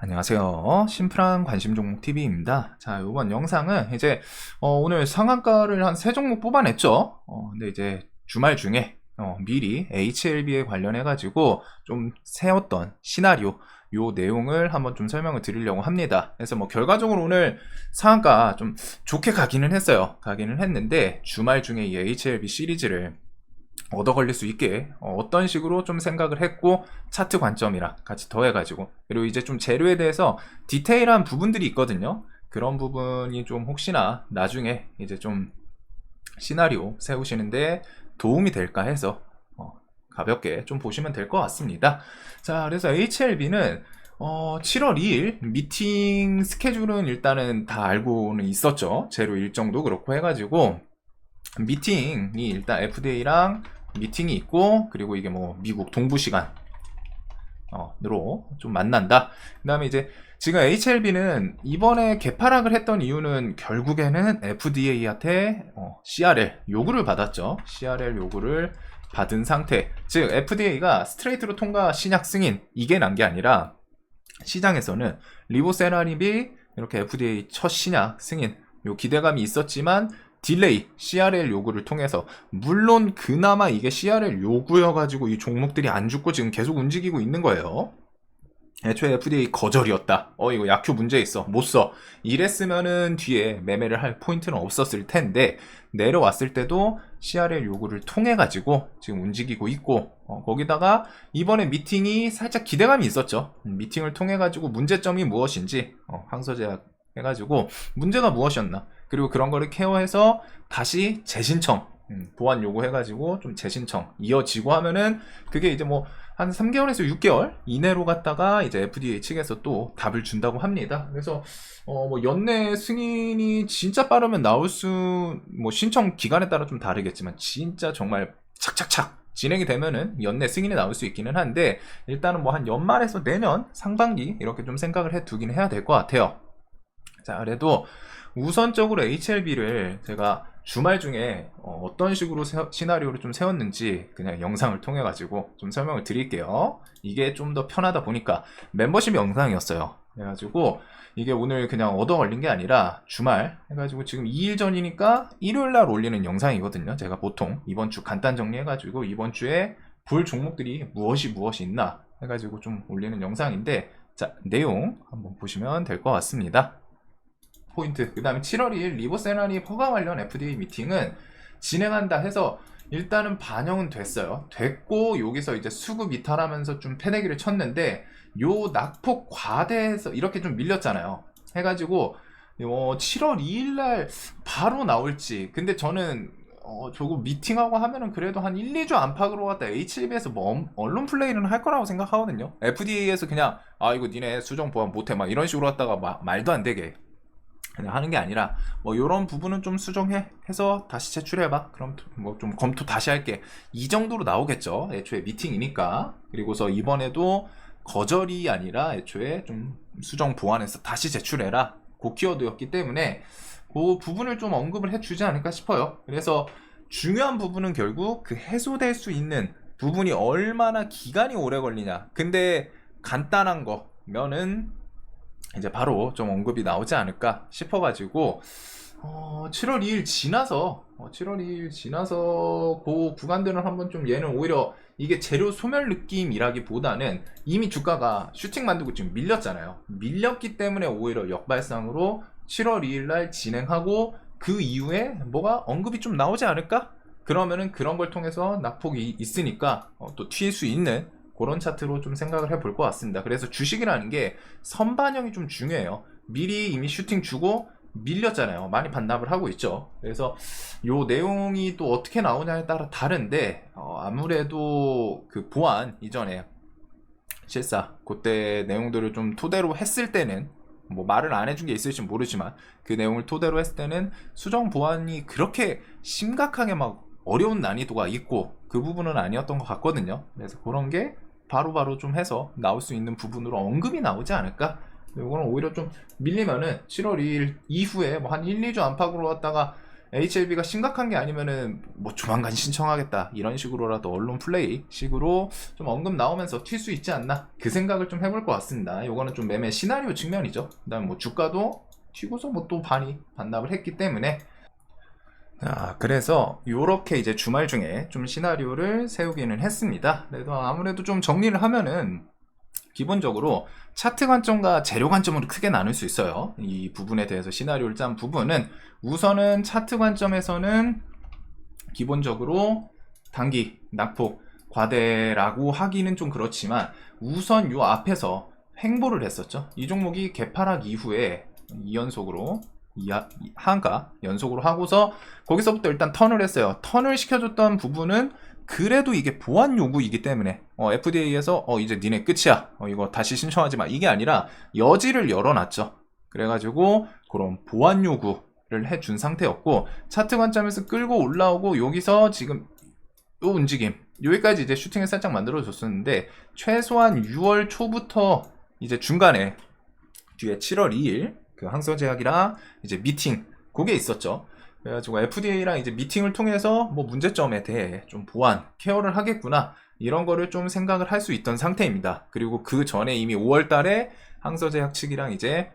안녕하세요. 심플한 관심 종목 TV입니다. 자, 이번 영상은 이제 오늘 상한가를 한 3종목 뽑아냈죠. 근데 이제 주말 중에 미리 HLB에 관련해 가지고 좀 세웠던 시나리오 요 내용을 한번 좀 설명을 드리려고 합니다. 그래서 뭐 결과적으로 오늘 상한가 좀 좋게 가기는 했어요. 가기는 했는데 주말 중에 이 HLB 시리즈를 얻어 걸릴 수 있게 어떤 식으로 좀 생각을 했고 차트 관점이랑 같이 더해가지고, 그리고 이제 좀 재료에 대해서 디테일한 부분들이 있거든요. 그런 부분이 좀 혹시나 나중에 이제 좀 시나리오 세우시는데 도움이 될까 해서 가볍게 좀 보시면 될 것 같습니다. 자, 그래서 HLB는 7월 2일 미팅 스케줄은 일단은 다 알고는 있었죠. 재료 일정도 그렇고 해가지고 미팅이 일단 FDA랑 미팅이 있고, 그리고 이게 뭐 미국 동부 시간으로 좀 만난다. 그 다음에 이제 지금 HLB는 이번에 개파락을 했던 이유는 결국에는 FDA한테 CRL 요구를 받았죠. CRL 요구를 받은 상태. 즉 FDA가 스트레이트로 통과 신약 승인 이게 난 게 아니라 시장에서는 리보세라닙이 이렇게 FDA 첫 신약 승인 요 기대감이 있었지만 딜레이, CRL 요구를 통해서, 물론 그나마 이게 CRL 요구여가지고 이 종목들이 안 죽고 지금 계속 움직이고 있는 거예요. 애초에 FDA 거절이었다. 이거 약효 문제 있어. 못 써. 이랬으면은 뒤에 매매를 할 포인트는 없었을 텐데, 내려왔을 때도 CRL 요구를 통해가지고 지금 움직이고 있고, 거기다가 이번에 미팅이 살짝 기대감이 있었죠. 미팅을 통해가지고 문제점이 무엇인지, 항소제약 해가지고 문제가 무엇이었나, 그리고 그런 거를 케어해서 다시 재신청, 보완 요구해가지고 좀 재신청 이어지고 하면은 그게 이제 뭐 한 3개월에서 6개월 이내로 갔다가 이제 FDA 측에서 또 답을 준다고 합니다. 그래서 뭐 연내 승인이 진짜 빠르면 나올 뭐 신청 기간에 따라 좀 다르겠지만 진짜 정말 착착착 진행이 되면은 연내 승인이 나올 수 있기는 한데, 일단은 뭐 한 연말에서 내년 상반기 이렇게 좀 생각을 해 두긴 해야 될 것 같아요. 자, 그래도 우선적으로 HLB를 제가 주말 중에 어떤 식으로 시나리오를 좀 세웠는지 그냥 영상을 통해 가지고 좀 설명을 드릴게요. 이게 좀 더 편하다 보니까 멤버십 영상이었어요. 그래가지고 이게 오늘 그냥 얻어 걸린 게 아니라 주말 해가지고 지금 2일 전이니까 일요일날 올리는 영상이거든요. 제가 보통 이번 주 간단 정리해가지고 이번 주에 볼 종목들이 무엇이 있나 해가지고 좀 올리는 영상인데, 자, 내용 한번 보시면 될 것 같습니다. 포인트. 그 다음에 7월 2일 리보세라닙 허가 관련 FDA 미팅은 진행한다 해서 일단은 반영은 됐고, 여기서 이제 수급 이탈하면서 좀 패대기를 쳤는데, 요 낙폭 과대해서 이렇게 좀 밀렸잖아요. 해가지고 7월 2일날 바로 나올지. 근데 저는 조금 미팅하고 하면은 그래도 한 1, 2주 안팎으로 갔다 HLB에서 뭐 언론 플레이는 할 거라고 생각하거든요. FDA에서 그냥 이거 니네 수정 보완 못해 막 이런 식으로 갔다가 말도 안 되게 그냥 하는 게 아니라, 뭐 요런 부분은 좀 수정해서 다시 제출해봐, 그럼 뭐 좀 검토 다시 할게, 이 정도로 나오겠죠. 애초에 미팅이니까. 그리고서 이번에도 거절이 아니라 애초에 좀 수정 보완해서 다시 제출해라, 그 키워드였기 때문에 그 부분을 좀 언급을 해주지 않을까 싶어요. 그래서 중요한 부분은 결국 그 해소될 수 있는 부분이 얼마나 기간이 오래 걸리냐. 근데 간단한 거면은 이제 바로 좀 언급이 나오지 않을까 싶어가지고 7월 2일 지나서 그 구간들은 한번 좀, 얘는 오히려 이게 재료 소멸 느낌이라기보다는 이미 주가가 슈팅 만들고 지금 밀렸잖아요. 밀렸기 때문에 오히려 역발상으로 7월 2일 날 진행하고 그 이후에 뭐가 언급이 좀 나오지 않을까? 그러면은 그런 걸 통해서 낙폭이 있으니까 또 튈 수 있는 그런 차트로 좀 생각을 해볼 것 같습니다. 그래서 주식이라는 게 선반영이 좀 중요해요. 미리 이미 슈팅 주고 밀렸잖아요. 많이 반납을 하고 있죠. 그래서 요 내용이 또 어떻게 나오냐에 따라 다른데, 아무래도 그 보안 이전에 실사 그때 내용들을 좀 토대로 했을 때는, 뭐 말을 안 해준 게 있을지 모르지만 그 내용을 토대로 했을 때는 수정 보완이 그렇게 심각하게 막 어려운 난이도가 있고 그 부분은 아니었던 것 같거든요. 그래서 그런 게 바로바로 좀 해서 나올 수 있는 부분으로 언급이 나오지 않을까. 이거는 오히려 좀 밀리면은 7월 2일 이후에 뭐 한 1, 2주 안팎으로 갔다가 HLB가 심각한 게 아니면은 뭐 조만간 신청하겠다 이런 식으로라도 언론 플레이 식으로 좀 언급 나오면서 튈 수 있지 않나, 그 생각을 좀 해볼 것 같습니다. 요거는 좀 매매 시나리오 측면이죠. 그다음 뭐 주가도 튀고서 뭐 또 반납을 했기 때문에, 그래서 요렇게 이제 주말 중에 좀 시나리오를 세우기는 했습니다. 그래도 아무래도 좀 정리를 하면은 기본적으로 차트 관점과 재료 관점으로 크게 나눌 수 있어요. 이 부분에 대해서 시나리오를 짠 부분은, 우선은 차트 관점에서는 기본적으로 단기 낙폭 과대라고 하기는 좀 그렇지만, 우선 요 앞에서 횡보를 했었죠. 이 종목이 개파락 이후에 2연속으로 하한가 연속으로 하고서 거기서부터 일단 턴을 했어요. 턴을 시켜줬던 부분은 그래도 이게 보안 요구이기 때문에 FDA에서 이제 니네 끝이야, 이거 다시 신청하지 마, 이게 아니라 여지를 열어놨죠. 그래가지고 그런 보안 요구를 해준 상태였고, 차트 관점에서 끌고 올라오고 여기서 지금 요 움직임, 여기까지 이제 슈팅을 살짝 만들어줬었는데, 최소한 6월 초부터 이제 중간에 뒤에 7월 2일 그 항서제약이랑 이제 미팅 그게 있었죠. 그래가지고 FDA랑 이제 미팅을 통해서 뭐 문제점에 대해 좀 보완 케어를 하겠구나, 이런 거를 좀 생각을 할 수 있던 상태입니다. 그리고 그 전에 이미 5월 달에 항서제약 측이랑 이제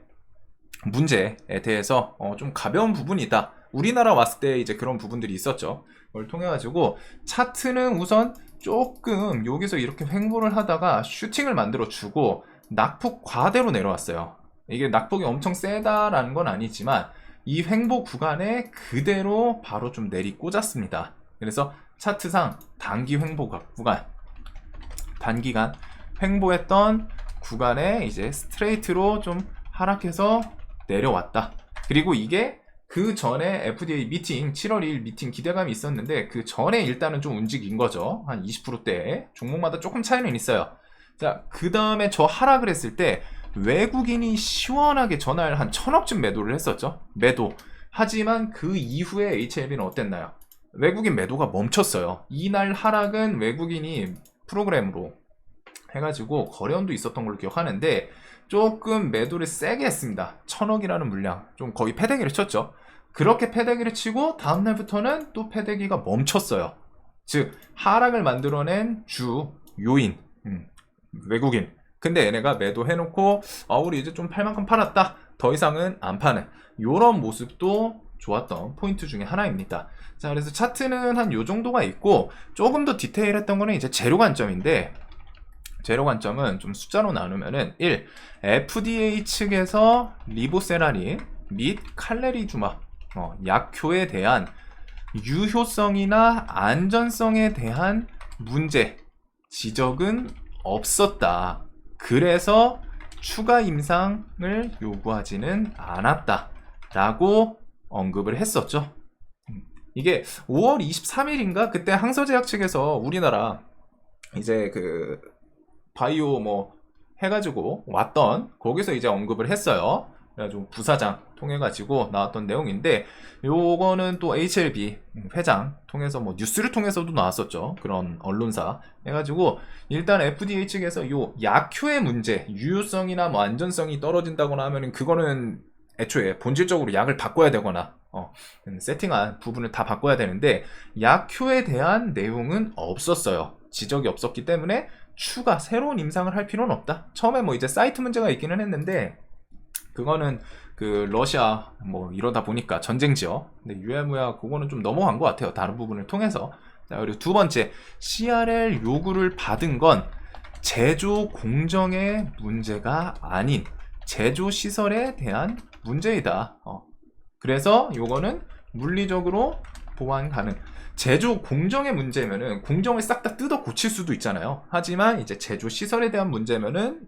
문제에 대해서 좀 가벼운 부분이다, 우리나라 왔을 때 이제 그런 부분들이 있었죠. 그걸 통해 가지고 차트는 우선 조금 여기서 이렇게 횡보를 하다가 슈팅을 만들어 주고 낙폭 과대로 내려왔어요. 이게 낙폭이 엄청 세다라는 건 아니지만 이 횡보 구간에 그대로 바로 좀 내리꽂았습니다. 그래서 차트상 단기 횡보 구간, 단기간 횡보했던 구간에 이제 스트레이트로 좀 하락해서 내려왔다. 그리고 이게 그 전에 FDA 미팅, 7월 2일 미팅 기대감이 있었는데 그 전에 일단은 좀 움직인 거죠. 한 20%대 종목마다 조금 차이는 있어요. 자, 그 다음에 저 하락을 했을 때 외국인이 시원하게 전날 한 1000억쯤 매도를 했었죠. 매도. 하지만 그 이후에 HLB는 어땠나요? 외국인 매도가 멈췄어요. 이날 하락은 외국인이 프로그램으로 해가지고 거래원도 있었던 걸로 기억하는데 조금 매도를 세게 했습니다. 1000억이라는 물량, 좀 거의 패대기를 쳤죠. 그렇게 패대기를 치고 다음날부터는 또 패대기가 멈췄어요. 즉 하락을 만들어낸 주 요인, 외국인. 근데 얘네가 매도해놓고 우리 이제 좀 팔만큼 팔았다, 더 이상은 안 파는 요런 모습도 좋았던 포인트 중에 하나입니다. 자, 그래서 차트는 한 요 정도가 있고, 조금 더 디테일했던 거는 이제 재료 관점인데, 재료 관점은 좀 숫자로 나누면은 1. FDA 측에서 리보세라린 및 칼레리주마 약효에 대한 유효성이나 안전성에 대한 문제 지적은 없었다. 그래서 추가 임상을 요구하지는 않았다 라고 언급을 했었죠. 이게 5월 23일인가 그때 항서제약 측에서 우리나라 이제 그 바이오 뭐 해가지고 왔던, 거기서 이제 언급을 했어요. 그래가지고 부사장 통해가지고 나왔던 내용인데, 요거는 또 HLB 회장 통해서 뭐 뉴스를 통해서도 나왔었죠. 그런 언론사 해가지고 일단 FDA 측에서 요 약효의 문제, 유효성이나 뭐 안전성이 떨어진다거나 하면은 그거는 애초에 본질적으로 약을 바꿔야 되거나 세팅한 부분을 다 바꿔야 되는데, 약효에 대한 내용은 없었어요. 지적이 없었기 때문에 추가 새로운 임상을 할 필요는 없다. 처음에 뭐 이제 사이트 문제가 있기는 했는데 그거는 그 러시아 뭐 이러다 보니까 전쟁 지역, 근데 유야무야 그거는 좀 넘어간 것 같아요, 다른 부분을 통해서. 자, 그리고 두 번째, CRL 요구를 받은 건 제조 공정의 문제가 아닌 제조 시설에 대한 문제이다. 그래서 요거는 물리적으로 보완 가능. 제조 공정의 문제면은 공정을 싹 다 뜯어 고칠 수도 있잖아요. 하지만 이제 제조 시설에 대한 문제면은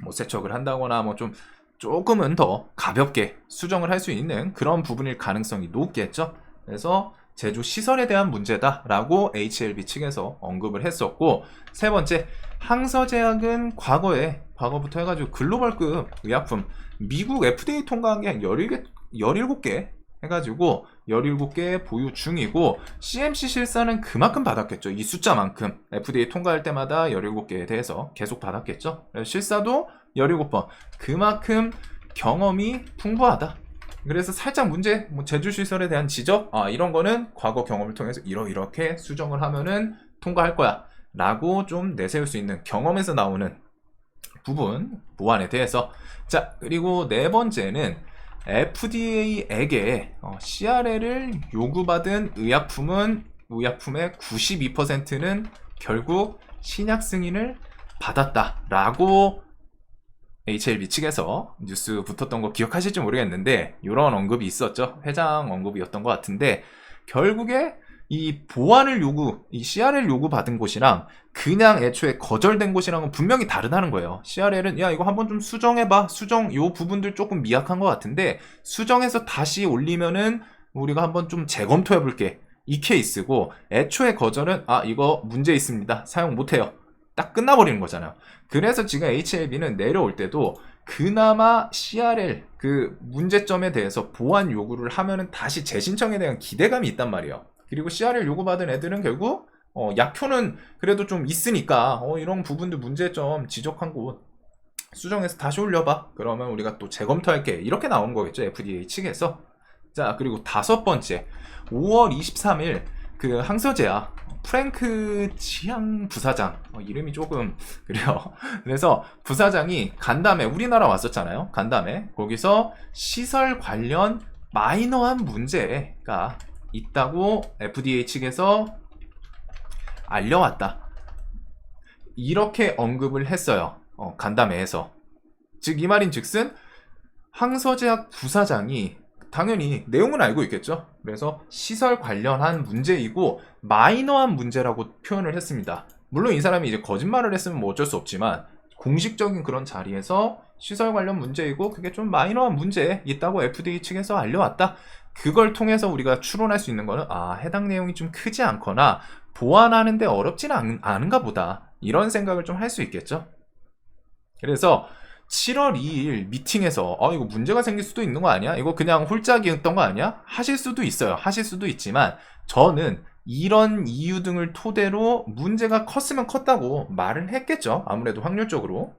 뭐 세척을 한다거나 뭐 좀 조금은 더 가볍게 수정을 할 수 있는 그런 부분일 가능성이 높겠죠. 그래서 제조 시설에 대한 문제다라고 HLB 측에서 언급을 했었고, 세 번째, 항서제약은 과거부터 해가지고 글로벌급 의약품 미국 FDA 통과한 게 한 17개 해가지고 17개 보유 중이고, CMC 실사는 그만큼 받았겠죠. 이 숫자만큼 FDA 통과할 때마다 17개에 대해서 계속 받았겠죠. 실사도 17번, 그만큼 경험이 풍부하다, 그래서 살짝 문제, 뭐 제주시설에 대한 지적, 이런 거는 과거 경험을 통해서 이렇게 수정을 하면은 통과할 거야 라고 좀 내세울 수 있는 경험에서 나오는 부분 보완에 대해서. 자, 그리고 네 번째는 FDA에게 CRL을 요구받은 의약품의 92%는 결국 신약 승인을 받았다라고 HLB 측에서 뉴스 붙었던 거 기억하실지 모르겠는데 이런 언급이 있었죠. 회장 언급이었던 것 같은데, 결국에 이 보완을 이 CRL 요구 받은 곳이랑 그냥 애초에 거절된 곳이랑은 분명히 다르다는 거예요. CRL은 야, 이거 한번 좀 수정해봐. 요 부분들 조금 미약한 것 같은데 수정해서 다시 올리면은 우리가 한번 좀 재검토해볼게, 이 케이스고, 애초에 거절은 이거 문제 있습니다, 사용 못해요, 딱 끝나버리는 거잖아요. 그래서 지금 HLB는 내려올 때도 그나마 CRL 그 문제점에 대해서 보완 요구를 하면은 다시 재신청에 대한 기대감이 있단 말이에요. 그리고 CRL 요구받은 애들은 결국 약효는 그래도 좀 있으니까 이런 부분들 문제점 지적한 곳 수정해서 다시 올려봐, 그러면 우리가 또 재검토할게, 이렇게 나온 거겠죠, FDA 측에서. 자, 그리고 다섯 번째, 5월 23일 그 항서제약 프랭크 지향 부사장, 이름이 조금 그래요. 그래서 부사장이 간담회 우리나라 왔었잖아요. 간담회 거기서 시설 관련 마이너한 문제가 있다고 FDA 측에서 알려왔다, 이렇게 언급을 했어요. 간담회에서. 즉 이 말인 즉슨 항서제약 부사장이 당연히 내용은 알고 있겠죠. 그래서 시설 관련한 문제이고 마이너한 문제라고 표현을 했습니다. 물론 이 사람이 이제 거짓말을 했으면 뭐 어쩔 수 없지만 공식적인 그런 자리에서 시설 관련 문제이고 그게 좀 마이너한 문제 있다고 FDA 측에서 알려왔다. 그걸 통해서 우리가 추론할 수 있는 거는 해당 내용이 좀 크지 않거나 보완하는데 어렵지는 않은가 보다, 이런 생각을 좀 할 수 있겠죠. 그래서 7월 2일 미팅에서 이거 문제가 생길 수도 있는 거 아니야? 이거 그냥 홀짝이었던 거 아니야? 하실 수도 있어요. 하실 수도 있지만 저는 이런 이유 등을 토대로 문제가 컸으면 컸다고 말을 했겠죠. 아무래도 확률적으로.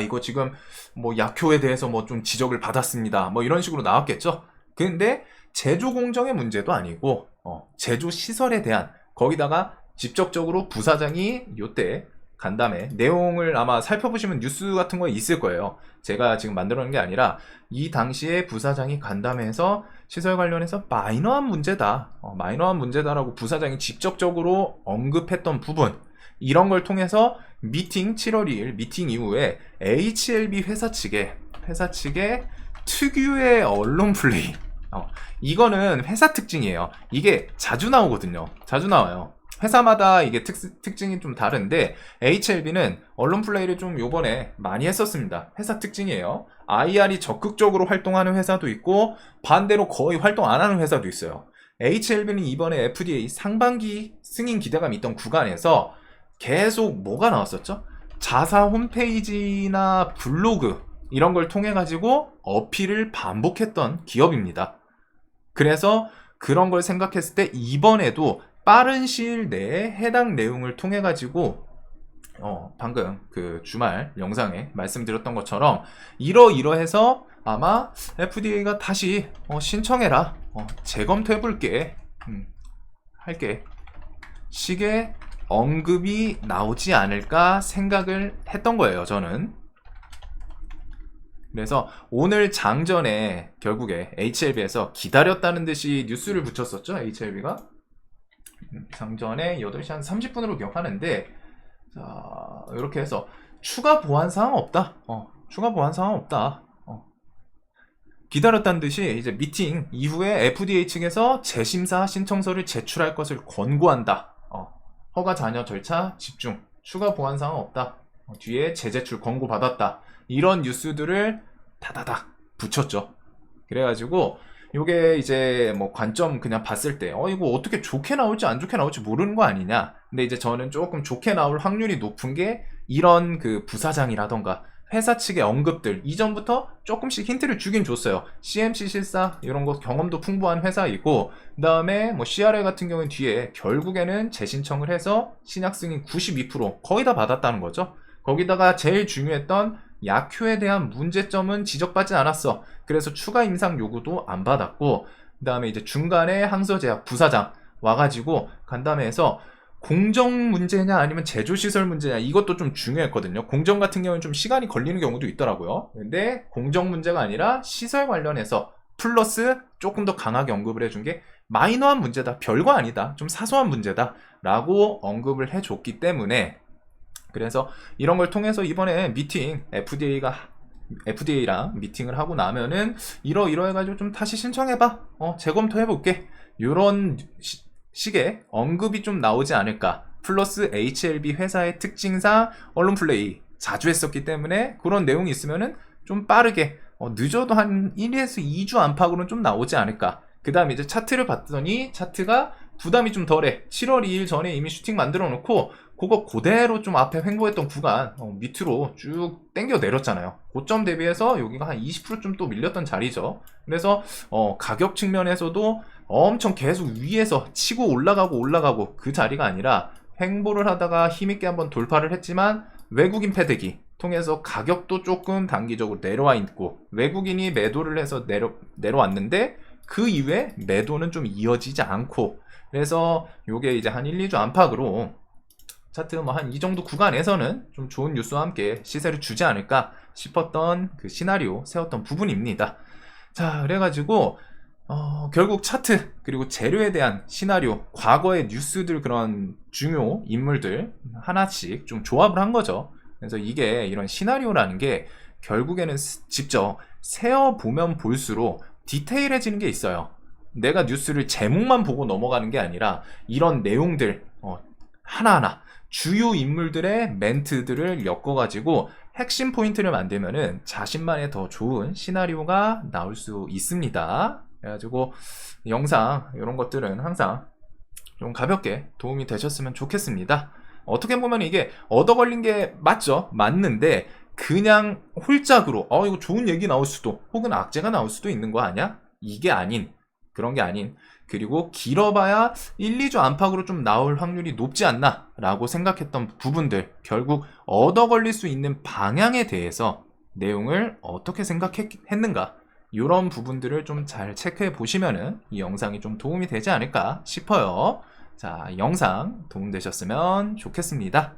이거 지금 뭐 약효에 대해서 뭐 좀 지적을 받았습니다, 뭐 이런 식으로 나왔겠죠. 근데 제조 공정의 문제도 아니고 제조 시설에 대한, 거기다가 직접적으로 부사장이 요때 간담회 내용을 아마 살펴보시면 뉴스 같은 거에 있을 거예요. 제가 지금 만들어 놓은 게 아니라 이 당시에 부사장이 간담회에서 시설 관련해서 마이너한 문제다라고 부사장이 직접적으로 언급했던 부분, 이런 걸 통해서 미팅 7월 2일 미팅 이후에 HLB 회사 측에 특유의 언론 플레이, 이거는 회사 특징이에요. 이게 자주 나오거든요. 자주 나와요. 회사마다 이게 특징이 좀 다른데 HLB는 언론 플레이를 좀 요번에 많이 했었습니다. 회사 특징이에요. IR이 적극적으로 활동하는 회사도 있고 반대로 거의 활동 안 하는 회사도 있어요. HLB는 이번에 FDA 상반기 승인 기대감이 있던 구간에서 계속 뭐가 나왔었죠? 자사 홈페이지나 블로그 이런 걸 통해 가지고 어필을 반복했던 기업입니다. 그래서 그런 걸 생각했을 때 이번에도 빠른 시일 내에 해당 내용을 통해 가지고 방금 그 주말 영상에 말씀드렸던 것처럼 이러해서 아마 FDA가 다시 신청해라, 재검토해볼게, 할게 식의 언급이 나오지 않을까 생각을 했던 거예요, 저는. 그래서 오늘 장전에 결국에 HLB에서 기다렸다는 듯이 뉴스를 붙였었죠, HLB가. 장전에 8시 한 30분으로 기억하는데, 자, 이렇게 해서 추가 보완 사항 없다. 추가 보완 사항 없다. 기다렸다는 듯이 이제 미팅 이후에 FDA 측에서 재심사 신청서를 제출할 것을 권고한다. 허가 잔여 절차 집중. 추가 보완 사항 없다. 뒤에 재제출 권고 받았다. 이런 뉴스들을 다다닥 붙였죠. 그래가지고 요게 이제 뭐 관점 그냥 봤을 때 이거 어떻게 좋게 나올지 안 좋게 나올지 모르는 거 아니냐. 근데 이제 저는 조금 좋게 나올 확률이 높은 게 이런 그 부사장이라던가 회사 측의 언급들 이전부터 조금씩 힌트를 주긴 줬어요. CMC 실사 이런 거 경험도 풍부한 회사이고, 그 다음에 뭐 CRL 같은 경우는 뒤에 결국에는 재신청을 해서 신약 승인 92% 거의 다 받았다는 거죠. 거기다가 제일 중요했던 약효에 대한 문제점은 지적받지 않았어. 그래서 추가 임상 요구도 안 받았고, 그 다음에 이제 중간에 항서제약 부사장 와가지고 간담회 해서 공정 문제냐 아니면 제조시설 문제냐, 이것도 좀 중요했거든요. 공정 같은 경우는 좀 시간이 걸리는 경우도 있더라고요. 근데 공정 문제가 아니라 시설 관련해서 플러스 조금 더 강하게 언급을 해준 게 마이너한 문제다, 별거 아니다, 좀 사소한 문제다 라고 언급을 해줬기 때문에, 그래서 이런 걸 통해서 이번에 미팅 FDA랑 미팅을 하고 나면은 이러해가지고 좀 다시 신청해봐, 재검토해볼게, 요런 식의 언급이 좀 나오지 않을까. 플러스 HLB 회사의 특징상 언론 플레이 자주 했었기 때문에 그런 내용이 있으면은 좀 빠르게, 늦어도 한 1에서 2주 안팎으로는 좀 나오지 않을까. 그 다음에 이제 차트를 봤더니 차트가 부담이 좀 덜해. 7월 2일 전에 이미 슈팅 만들어 놓고 그거 그대로 좀 앞에 횡보했던 구간 밑으로 쭉 땡겨 내렸잖아요. 고점 대비해서 여기가 한 20%좀 또 밀렸던 자리죠. 그래서 가격 측면에서도 엄청 계속 위에서 치고 올라가고 그 자리가 아니라 횡보를 하다가 힘있게 한번 돌파를 했지만 외국인 패대기 통해서 가격도 조금 단기적으로 내려와 있고, 외국인이 매도를 해서 내려왔는데 그 이후에 매도는 좀 이어지지 않고, 그래서 요게 이제 한 1, 2주 안팎으로 차트 뭐 한 이 정도 구간에서는 좀 좋은 뉴스와 함께 시세를 주지 않을까 싶었던 그 시나리오 세웠던 부분입니다. 자, 그래가지고 결국 차트 그리고 재료에 대한 시나리오, 과거의 뉴스들, 그런 중요 인물들 하나씩 좀 조합을 한 거죠. 그래서 이게 이런 시나리오라는 게 결국에는 직접 세어보면 볼수록 디테일해지는 게 있어요. 내가 뉴스를 제목만 보고 넘어가는 게 아니라 이런 내용들 하나하나 주요 인물들의 멘트들을 엮어가지고 핵심 포인트를 만들면은 자신만의 더 좋은 시나리오가 나올 수 있습니다. 그래가지고 영상 이런 것들은 항상 좀 가볍게 도움이 되셨으면 좋겠습니다. 어떻게 보면 이게 얻어 걸린 게 맞죠? 맞는데 그냥 홀짝으로 이거 좋은 얘기 나올 수도, 혹은 악재가 나올 수도 있는 거 아니야? 이게 아닌, 그런 게 아닌, 그리고 길어봐야 1, 2주 안팎으로 좀 나올 확률이 높지 않나 라고 생각했던 부분들, 결국 얻어 걸릴 수 있는 방향에 대해서 내용을 어떻게 생각했는가, 이런 부분들을 좀 잘 체크해 보시면은 이 영상이 좀 도움이 되지 않을까 싶어요. 자, 영상 도움되셨으면 좋겠습니다.